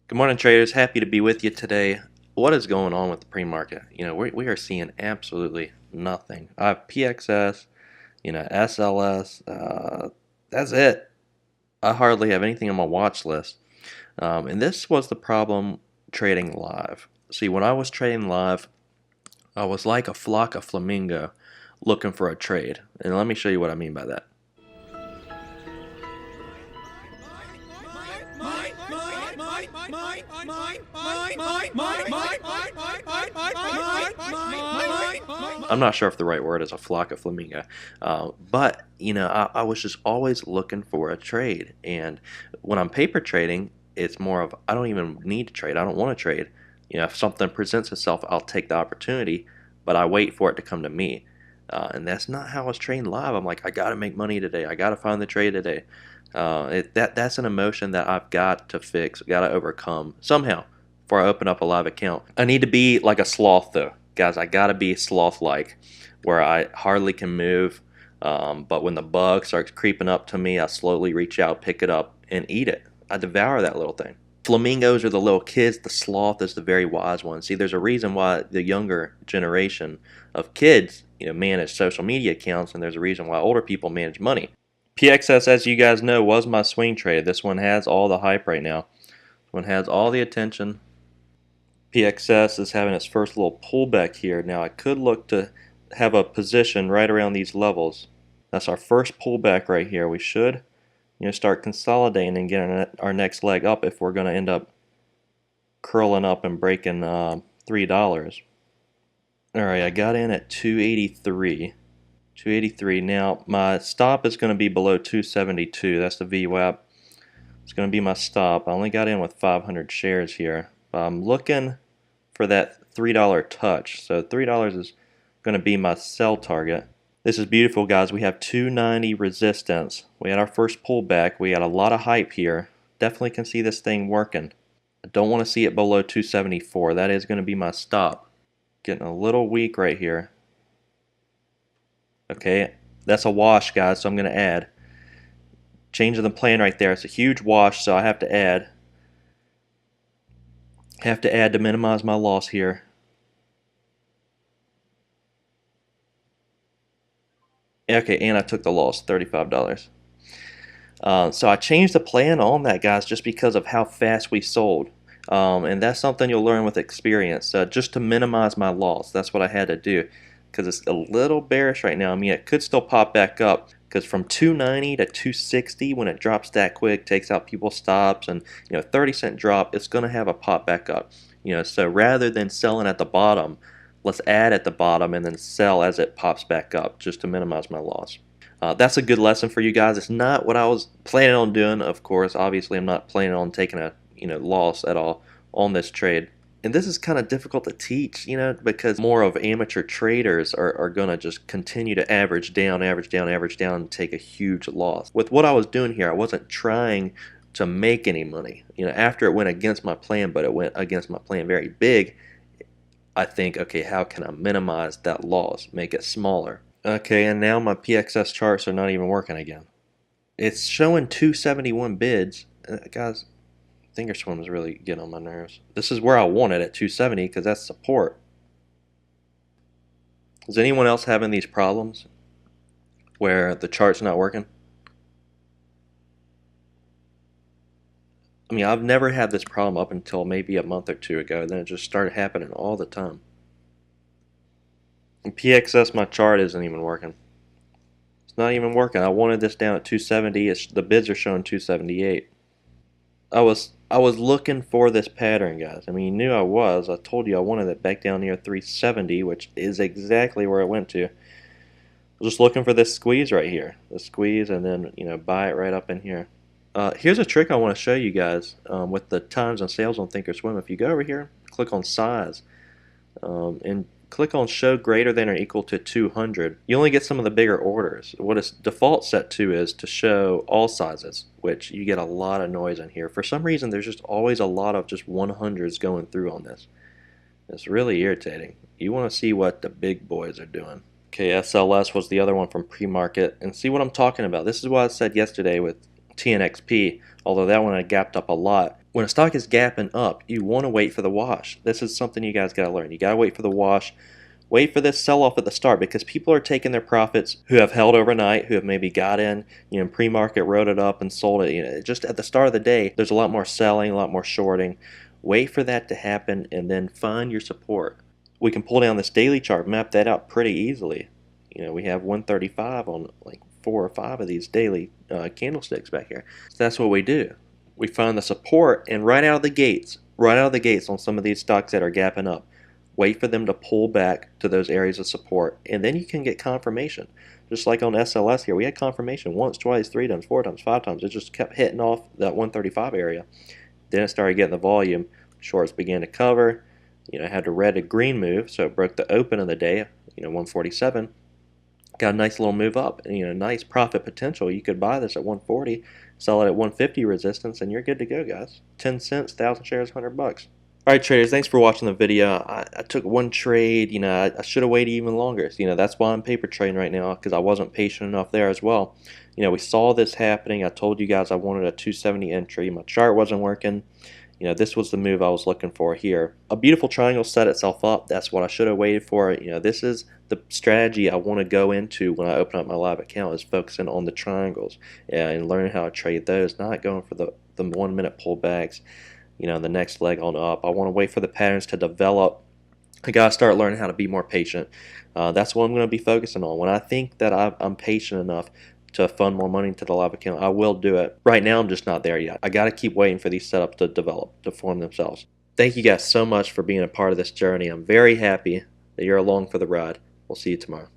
Good morning, traders. Happy to be with you today. What is going on with the pre-market? We are seeing absolutely nothing. I have PXS, SLS. That's it. I hardly have anything on my watch list. And this was the problem trading live. See, when I was trading live, I was like a flock of flamingo looking for a trade. And let me show you what I mean by that. I'm not sure if the right word is a flock of flamingo, but I was just always looking for a trade. And when I'm paper trading, it's more of I don't even need to trade. I don't want to trade. If something presents itself, I'll take the opportunity, but I wait for it to come to me. And that's not how I was trading live. I'm like, I got to make money today. I got to find the trade today. That's an emotion that I've got to fix, got to overcome somehow before I open up a live account. I need to be like a sloth though, guys. I got to be sloth-like, where I hardly can move. But when the bug starts creeping up to me, I slowly reach out, pick it up, and eat it. I devour that little thing. Flamingos are the little kids. The sloth is the very wise one. See, there's a reason why the younger generation of kids, manage social media accounts, and there's a reason why older people manage money. PXS, as you guys know, was my swing trade. This one has all the hype right now. This one has all the attention. PXS is having its first little pullback here. Now I could look to have a position right around these levels. That's our first pullback right here. We should start consolidating and getting our next leg up if we're going to end up curling up and breaking $3. Alright, I got in at 283. 283. Now my stop is going to be below 272. That's the VWAP. It's going to be my stop. I only got in with 500 shares here. I'm looking for that $3 touch. So $3 is going to be my sell target. This is beautiful, guys. We have 290 resistance. We had our first pullback. We had a lot of hype here. Definitely can see this thing working. I don't want to see it below 274. That is going to be my stop. Getting a little weak right here. Okay, that's a wash, guys, so I'm going to add. Changing the plan right there. It's a huge wash, so I have to add. Have to add to minimize my loss here. Okay, and I took the loss, $35. So I changed the plan on that, guys, just because of how fast we sold. And that's something you'll learn with experience. Just to minimize my loss, that's what I had to do. Because it's a little bearish right now. I mean, it could still pop back up. Because from 290 to 260, when it drops that quick, takes out people's stops, and 30-cent drop, it's going to have a pop back up. So rather than selling at the bottom, let's add at the bottom and then sell as it pops back up, just to minimize my loss. That's a good lesson for you guys. It's not what I was planning on doing, of course. Obviously, I'm not planning on taking a loss at all on this trade. And this is kind of difficult to teach, because more of amateur traders are going to just continue to average down, and take a huge loss. With what I was doing here, I wasn't trying to make any money. After it went against my plan, but it went against my plan very big, I think, okay, how can I minimize that loss, make it smaller? Okay, and now my PXS charts are not even working again. It's showing 271 bids. Guys, Thinkorswim is really getting on my nerves. This is where I want it at 270 because that's support. Is anyone else having these problems where the chart's not working? I mean, I've never had this problem up until maybe a month or two ago. Then it just started happening all the time. And PXS, my chart isn't even working. It's not even working. I wanted this down at 270. The bids are showing 278. I was looking for this pattern, guys. I mean, you knew I was. I told you I wanted it back down near 370, which is exactly where it went to. I was just looking for this squeeze right here. The squeeze, and then, buy it right up in here. Here's a trick I want to show you guys with the times and sales on Thinkorswim. If you go over here, click on size, and click on show greater than or equal to 200. You only get some of the bigger orders. What its default set to is to show all sizes, which you get a lot of noise in here. For some reason, there's just always a lot of just 100s going through on this. It's really irritating. You want to see what the big boys are doing. Okay, SLS was the other one from pre-market, and see what I'm talking about. This is what I said yesterday with TNXP, although that one had gapped up a lot. when a stock is gapping up, you want to wait for the wash. This is something you guys got to learn. You got to wait for the wash. Wait for this sell-off at the start, because people are taking their profits who have held overnight, who have maybe got in, pre-market, wrote it up and sold it. Just at the start of the day, there's a lot more selling, a lot more shorting. Wait for that to happen and then find your support. We can pull down this daily chart, map that out pretty easily. We have 135 on like 4 or 5 of these daily candlesticks back here. So that's what we do. We find the support, and right out of the gates on some of these stocks that are gapping up, wait for them to pull back to those areas of support, and then you can get confirmation. Just like on SLS here, we had confirmation once, twice, 3 times, 4 times, 5 times. It just kept hitting off that 135 area. Then it started getting the volume. Shorts began to cover. It had the red to green move, so it broke the open of the day, 147. Got a nice little move up, and nice profit potential. You could buy this at 140, sell it at 150 resistance, and you're good to go, guys. 10 cents, 1,000 shares, $100. Alright, traders, thanks for watching the video. I took one trade. I should have waited even longer. That's why I'm paper trading right now, because I wasn't patient enough there as well. We saw this happening. I told you guys I wanted a 270 entry. My chart wasn't working. This was the move I was looking for here. A beautiful triangle set itself up. That's what I should have waited for. This is the strategy I want to go into when I open up my live account, is focusing on the triangles and learning how to trade those, not going for the 1 minute pullbacks, the next leg on up. I want to wait for the patterns to develop. I got to start learning how to be more patient. That's what I'm going to be focusing on. When I think that I'm patient enough to fund more money into the live account, I will do it. Right now, I'm just not there yet. I got to keep waiting for these setups to develop, to form themselves. Thank you guys so much for being a part of this journey. I'm very happy that you're along for the ride. We'll see you tomorrow.